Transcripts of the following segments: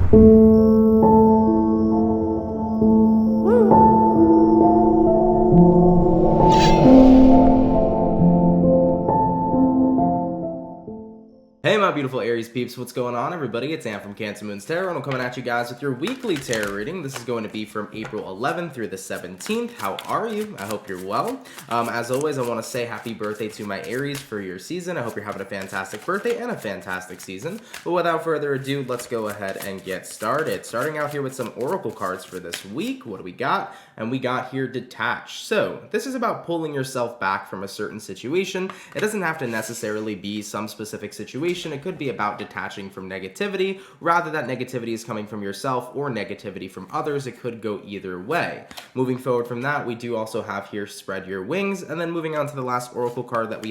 Hey my beautiful Aries peeps, what's going on everybody? It's Am from CancerMoonsTarot, and I'm coming at you guys with your weekly tarot reading. This is going to be from April 11th through the 17th. How are you? I hope you're well. As always, I want to say happy birthday to my Aries for your season. I hope you're having a fantastic birthday and a fantastic season. But without further ado, let's go ahead and get started. Starting out here with some oracle cards for this week. What do we got? And we got here detached. So this is about pulling yourself back from a certain situation. It doesn't have to necessarily be some specific situation. It could be about detaching from negativity, rather that negativity is coming from yourself or negativity from others. It could go either way. Moving forward from that, we do also have here spread your wings, and then moving on to the last oracle card that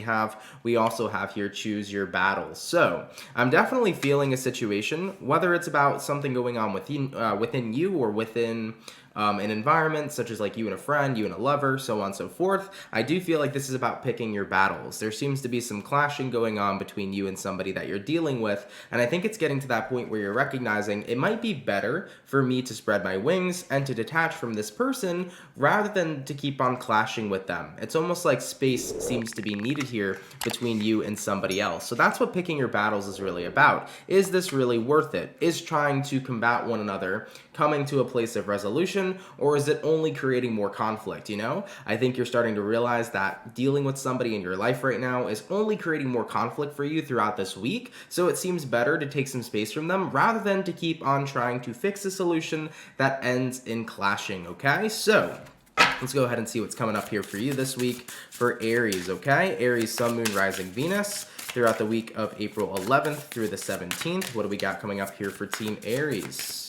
we also have here choose your battles. So I'm definitely feeling a situation, whether it's about something going on within you or within an environment such as like you and a friend, you and a lover, so on and so forth. I do feel like this is about picking your battles. There seems to be some clashing going on between you and somebody that you're dealing with, and I think it's getting to that point where you're recognizing it might be better for me to spread my wings and to detach from this person rather than to keep on clashing with them. It's almost like space seems to be needed here between you and somebody else. So that's what picking your battles is really about. Is this really worth it? Is trying to combat one another coming to a place of resolution, or is it only creating more conflict, you know? I think you're starting to realize that dealing with somebody in your life right now is only creating more conflict for you throughout this week, so it seems better to take some space from them rather than to keep on trying to fix a solution that ends in clashing, okay? So let's go ahead and see what's coming up here for you this week for Aries, okay? Aries, Sun, Moon, Rising, Venus throughout the week of April 11th through the 17th. What do we got coming up here for Team Aries?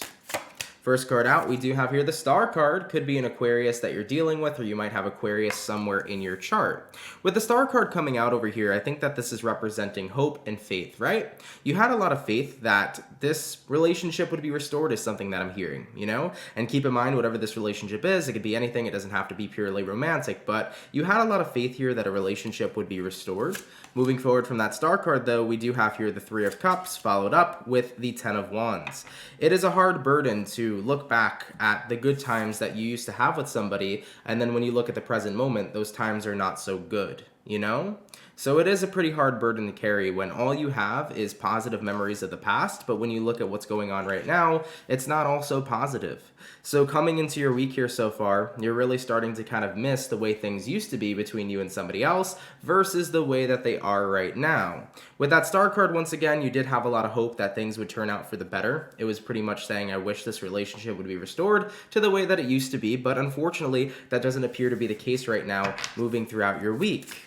First card out, we do have here the Star card. Could be an Aquarius that you're dealing with, or you might have Aquarius somewhere in your chart. With the Star card coming out over here, I think that this is representing hope and faith, right? You had a lot of faith that this relationship would be restored is something that I'm hearing, you know? And keep in mind, whatever this relationship is, it could be anything. It doesn't have to be purely romantic, but you had a lot of faith here that a relationship would be restored. Moving forward from that Star card, though, we do have here the Three of Cups, followed up with the Ten of Wands. It is a hard burden to look back at the good times that you used to have with somebody, and then when you look at the present moment, those times are not so good, you know? So it is a pretty hard burden to carry when all you have is positive memories of the past, but when you look at what's going on right now, it's not all so positive. So coming into your week here so far, you're really starting to kind of miss the way things used to be between you and somebody else versus the way that they are right now. With that Star card, once again, you did have a lot of hope that things would turn out for the better. It was pretty much saying, I wish this relationship would be restored to the way that it used to be, but unfortunately, that doesn't appear to be the case right now moving throughout your week.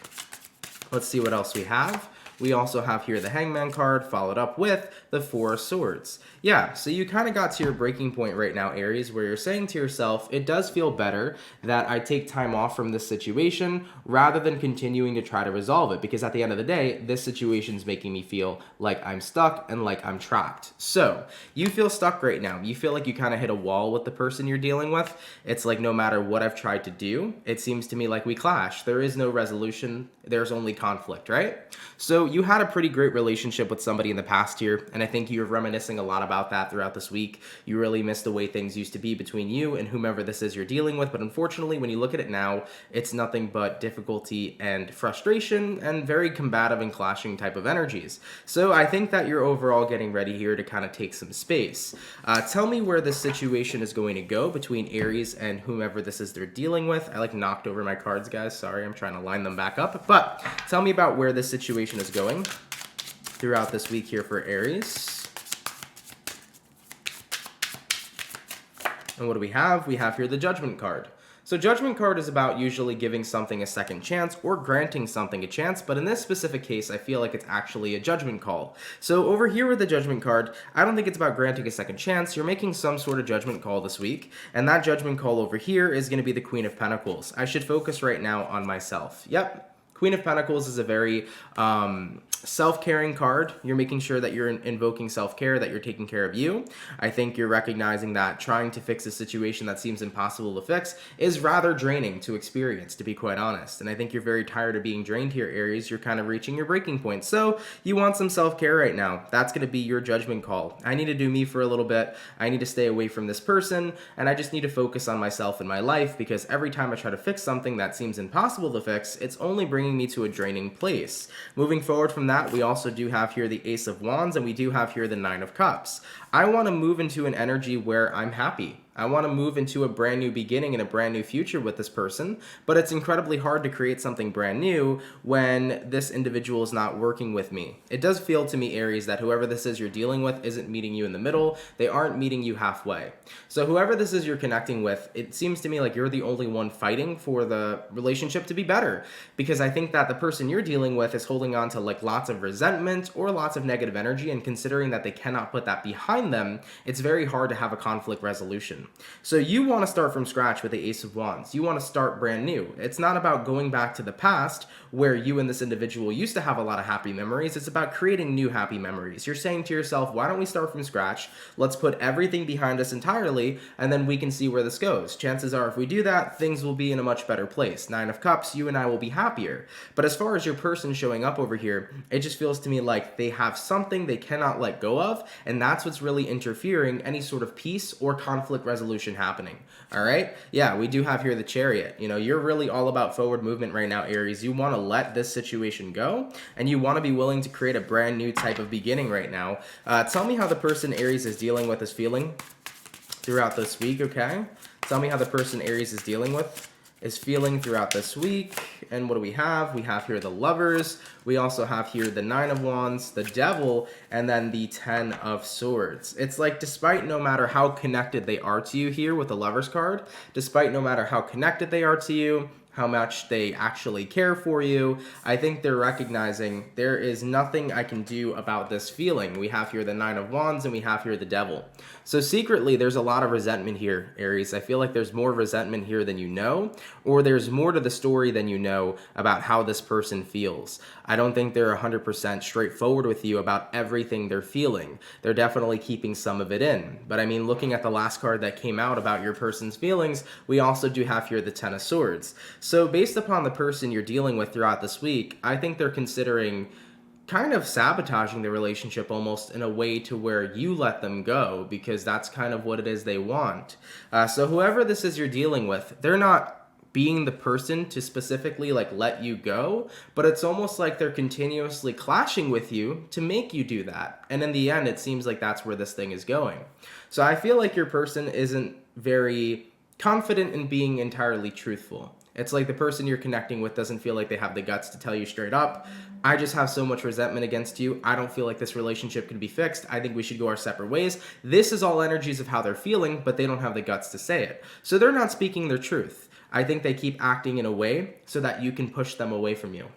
Let's see what else we have. We also have here the Hangman card, followed up with the Four of Swords. Yeah, so you kind of got to your breaking point right now, Aries, where you're saying to yourself, it does feel better that I take time off from this situation rather than continuing to try to resolve it, because at the end of the day, this situation is making me feel like I'm stuck and like I'm trapped. So you feel stuck right now. You feel like you kind of hit a wall with the person you're dealing with. It's like no matter what I've tried to do, it seems to me like we clash. There is no resolution. There's only conflict, right? So you had a pretty great relationship with somebody in the past year, and I think you're reminiscing a lot about that throughout this week. You really miss the way things used to be between you and whomever this is you're dealing with, but unfortunately, when you look at it now, it's nothing but difficulty and frustration and very combative and clashing type of energies. So I think that you're overall getting ready here to kind of take some space. Tell me where this situation is going to go between Aries and whomever this is they're dealing with. I like knocked over my cards, guys. Sorry, I'm trying to line them back up, but tell me about where this situation is going throughout this week here for Aries. And what do we have? We have here the Judgment card. So Judgment card is about usually giving something a second chance or granting something a chance, but in this specific case, I feel like it's actually a judgment call. So over here with the Judgment card, I don't think it's about granting a second chance. You're making some sort of judgment call this week, and that judgment call over here is going to be the Queen of Pentacles. I should focus right now on myself. Yep. Queen of Pentacles is a very self-caring card. You're making sure that you're invoking self-care, that you're taking care of you. I think you're recognizing that trying to fix a situation that seems impossible to fix is rather draining to experience, to be quite honest. And I think you're very tired of being drained here, Aries. You're kind of reaching your breaking point. So you want some self-care right now. That's going to be your judgment call. I need to do me for a little bit. I need to stay away from this person, and I just need to focus on myself and my life, because every time I try to fix something that seems impossible to fix, it's only bringing me to a draining place. Moving forward from that, we also do have here the Ace of Wands, and we do have here the Nine of Cups. I want to move into an energy where I'm happy. I want to move into a brand new beginning and a brand new future with this person, but it's incredibly hard to create something brand new when this individual is not working with me. It does feel to me, Aries, that whoever this is you're dealing with isn't meeting you in the middle. They aren't meeting you halfway. So whoever this is you're connecting with, it seems to me like you're the only one fighting for the relationship to be better, because I think that the person you're dealing with is holding on to like lots of resentment or lots of negative energy, and considering that they cannot put that behind them, it's very hard to have a conflict resolution. So you want to start from scratch with the Ace of Wands. You want to start brand new. It's not about going back to the past where you and this individual used to have a lot of happy memories. It's about creating new happy memories. You're saying to yourself, why don't we start from scratch? Let's put everything behind us entirely, and then we can see where this goes. Chances are, if we do that, things will be in a much better place. Nine of Cups, you and I will be happier. But as far as your person showing up over here, it just feels to me like they have something they cannot let go of, and that's what's really interfering any sort of peace or conflict resolution happening. All right? Yeah, we do have here the Chariot. You know, you're really all about forward movement right now, Aries. You want to let this situation go, and you want to be willing to create a brand new type of beginning right now. Tell me how the person Aries is dealing with is feeling throughout this week, okay? Tell me how the person Aries is dealing with is feeling throughout this week. And what do we have? We have here the Lovers. We also have here the Nine of Wands, the Devil, and then the Ten of Swords. It's like, despite no matter how connected they are to you here with the Lovers card, despite no matter how connected they are to you, how much they actually care for you, I think they're recognizing there is nothing I can do about this feeling. We have here the Nine of Wands, and we have here the Devil. So secretly, there's a lot of resentment here, Aries. I feel like there's more resentment here than you know, or there's more to the story than you know about how this person feels. I don't think they're 100% straightforward with you about everything they're feeling. They're definitely keeping some of it in. But I mean, looking at the last card that came out about your person's feelings, we also do have here the Ten of Swords. So based upon the person you're dealing with throughout this week, I think they're considering kind of sabotaging the relationship almost in a way to where you let them go, because that's kind of what it is they want. So whoever this is you're dealing with, they're not being the person to specifically like let you go, but it's almost like they're continuously clashing with you to make you do that. And in the end, it seems like that's where this thing is going. So I feel like your person isn't very confident in being entirely truthful. It's like the person you're connecting with doesn't feel like they have the guts to tell you straight up, I just have so much resentment against you. I don't feel like this relationship can be fixed. I think we should go our separate ways. This is all energies of how they're feeling, but they don't have the guts to say it. So they're not speaking their truth. I think they keep acting in a way so that you can push them away from you.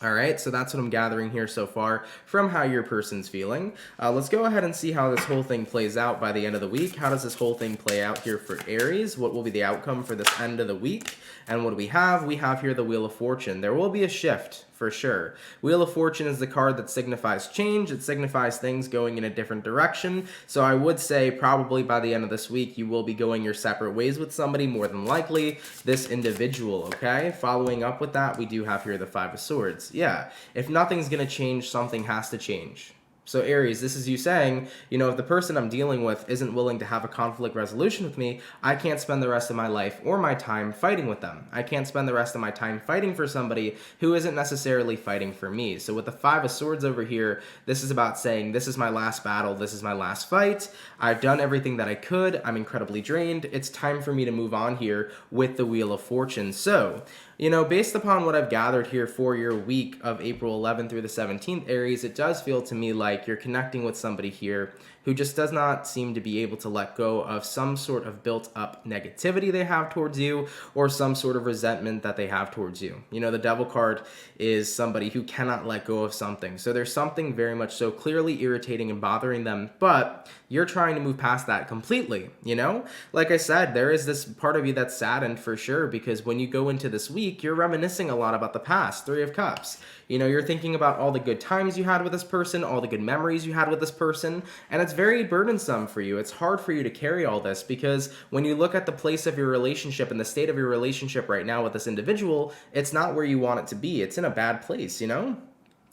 All right, so that's what I'm gathering here so far from how your person's feeling. Let's go ahead and see how this whole thing plays out by the end of the week. How does this whole thing play out here for Aries? What will be the outcome for this end of the week? And what do we have? We have here the Wheel of Fortune. There will be a shift for sure. Wheel of Fortune is the card that signifies change. It signifies things going in a different direction. So I would say probably by the end of this week, you will be going your separate ways with somebody, more than likely this individual, okay? Following up with that, we do have here the Five of Swords. Yeah, if nothing's gonna change, something has to change. So Aries, this is you saying, you know, if the person I'm dealing with isn't willing to have a conflict resolution with me, I can't spend the rest of my life or my time fighting with them. I can't spend the rest of my time fighting for somebody who isn't necessarily fighting for me. So with the Five of Swords over here, this is about saying, this is my last battle, this is my last fight. I've done everything that I could. I'm incredibly drained. It's time for me to move on here with the Wheel of Fortune. So, you know, based upon what I've gathered here for your week of April 11th through the 17th, Aries, it does feel to me like you're connecting with somebody here who just does not seem to be able to let go of some sort of built-up negativity they have towards you, or some sort of resentment that they have towards you. You know, the Devil card is somebody who cannot let go of something. So there's something very much so clearly irritating and bothering them, but you're trying to move past that completely, you know? Like I said, there is this part of you that's saddened for sure, because when you go into this week, you're reminiscing a lot about the past. Three of Cups. You know, you're thinking about all the good times you had with this person, all the good memories you had with this person, and it's very burdensome for you. It's hard for you to carry all this because when you look at the place of your relationship and the state of your relationship right now with this individual, it's not where you want it to be. It's in a bad place, you know?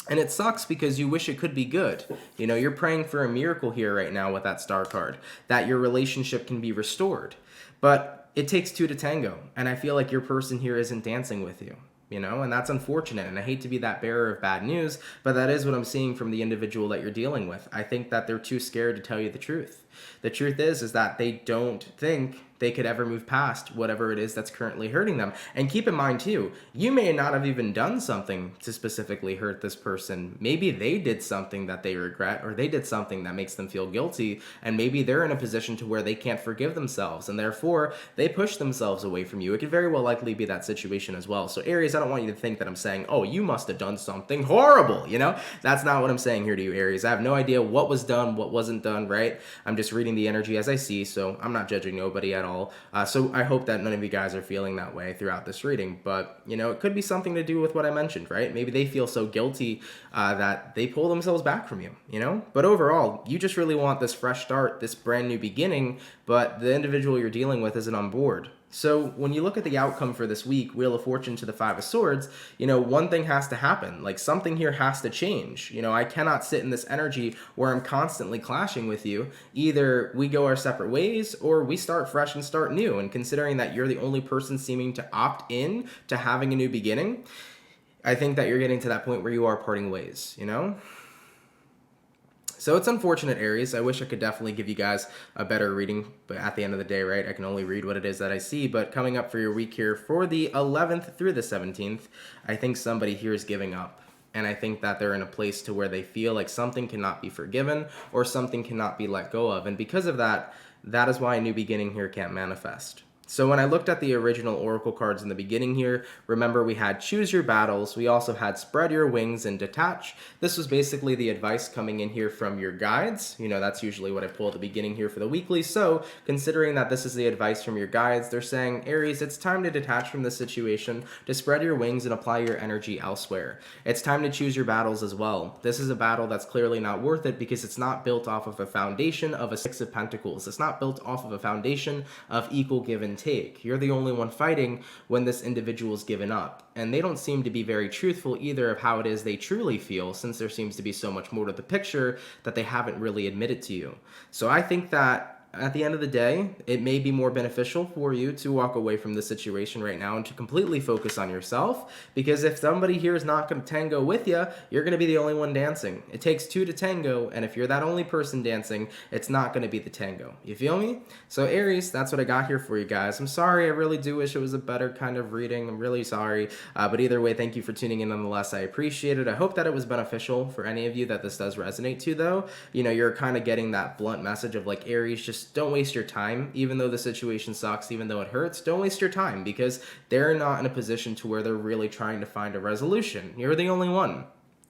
And it sucks because you wish it could be good. You know, you're praying for a miracle here right now with that star card, that your relationship can be restored. But it takes two to tango, and I feel like your person here isn't dancing with you. You know, and that's unfortunate, and I hate to be that bearer of bad news, but that is what I'm seeing from the individual that you're dealing with. I think that they're too scared to tell you the truth. The truth is that they don't think they could ever move past whatever it is that's currently hurting them. And keep in mind too, you may not have even done something to specifically hurt this person. Maybe they did something that they regret, or they did something that makes them feel guilty, and maybe they're in a position to where they can't forgive themselves, and therefore they push themselves away from you. It could very well likely be that situation as well. So Aries, I don't want you to think that I'm saying, oh, you must have done something horrible, you know? That's not what I'm saying here to you, Aries. I have no idea what was done, what wasn't done, right? I'm just reading the energy as I see, so I'm not judging nobody at all. So I hope that none of you guys are feeling that way throughout this reading, but you know, it could be something to do with what I mentioned, right? Maybe they feel so guilty that they pull themselves back from you, you know? But overall, you just really want this fresh start, this brand new beginning, but the individual you're dealing with isn't on board. So when you look at the outcome for this week, Wheel of Fortune to the Five of Swords, you know, one thing has to happen. Like, something here has to change. You know, I cannot sit in this energy where I'm constantly clashing with you. Either we go our separate ways or we start fresh and start new. And considering that you're the only person seeming to opt in to having a new beginning, I think that you're getting to that point where you are parting ways, you know? So it's unfortunate, Aries. I wish I could definitely give you guys a better reading, but at the end of the day, right, I can only read what it is that I see. But coming up for your week here for the 11th through the 17th, I think somebody here is giving up. And I think that they're in a place to where they feel like something cannot be forgiven or something cannot be let go of. And because of that, that is why a new beginning here can't manifest. So when I looked at the original oracle cards in the beginning here, remember we had choose your battles. We also had spread your wings and detach. This was basically the advice coming in here from your guides. You know, that's usually what I pull at the beginning here for the weekly. So considering that this is the advice from your guides, they're saying, Aries, it's time to detach from this situation, to spread your wings and apply your energy elsewhere. It's time to choose your battles as well. This is a battle that's clearly not worth it because it's not built off of a foundation of a Six of Pentacles. It's not built off of a foundation of equal give and take. You're the only one fighting when this individual's given up. And they don't seem to be very truthful either of how it is they truly feel, since there seems to be so much more to the picture that they haven't really admitted to you. So I think that at the end of the day, it may be more beneficial for you to walk away from the situation right now and to completely focus on yourself, because if somebody here is not going to tango with you, you're going to be the only one dancing. It takes two to tango, and if you're that only person dancing, it's not going to be the tango. You feel me? So Aries, that's what I got here for you guys. I'm sorry, I really do wish it was a better kind of reading. I'm really sorry, but either way, thank you for tuning in nonetheless. I appreciate it. I hope that it was beneficial for any of you that this does resonate to, though. You know, you're kind of getting that blunt message of like, Aries, just don't waste your time. Even though the situation sucks, even though it hurts, don't waste your time, because they're not in a position to where they're really trying to find a resolution. You're the only one.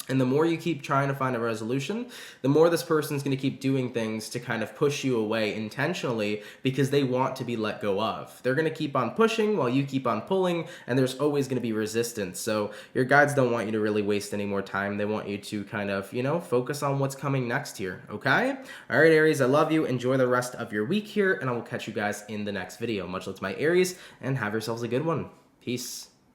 And the more you keep trying to find a resolution, the more this person's going to keep doing things to kind of push you away intentionally because they want to be let go of. They're going to keep on pushing while you keep on pulling, and there's always going to be resistance. So your guides don't want you to really waste any more time. They want you to kind of, you know, focus on what's coming next here, okay? All right, Aries, I love you. Enjoy the rest of your week here, and I will catch you guys in the next video. Much love to my Aries, and have yourselves a good one. Peace.